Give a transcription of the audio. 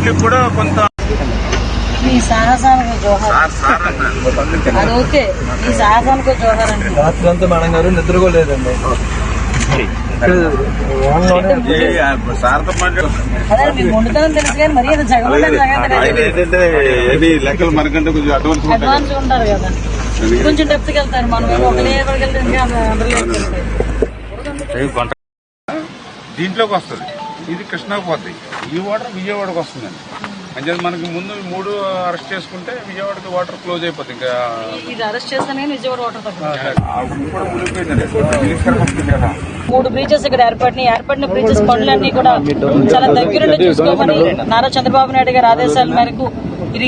వీళ్ళకి కూడా కొంత మీ సాహసానికి జోహార్. అది ఓకే, మీ సాహసానికి జోహార్ అండి. రాత్రి అంతా మేడం గారు నిద్రపోలేదండి. అదే మీకు వండుతానని తెలుసు కానీ మరీ అది లెక్కలు మనకంటే కొంచెం అడ్వాన్స్ ఉంటారు కదా, కొంచెం డెప్త్కి వెళ్తారు. మనం ఒకటే ఎక్కడికి వెళ్తే ఇంకా అందరూ దీంట్లోకి వస్తుంది. ఇది కృష్ణాకు పోతుంది. ఈ వాటర్ విజయవాడకు వస్తుందండి. అంటే మనకి ముందు 3 అరెస్ట్ చేసుకుంటే విజయవాడకి వాటర్ క్లోజ్ అయిపోతుంది. ఇంకా ఇది అరెస్ట్ చేస్తానే విజయవాడ వాటర్ తగ్గుతుంది. 3 బ్రీచెస్ ఇక్కడ ఏర్పడిన బ్రీచెస్ పనులన్నీ కూడా చాలా దగ్గరుండి చూసుకోమని నారా చంద్రబాబు నాయుడు గారి ఆదేశాల మేరకు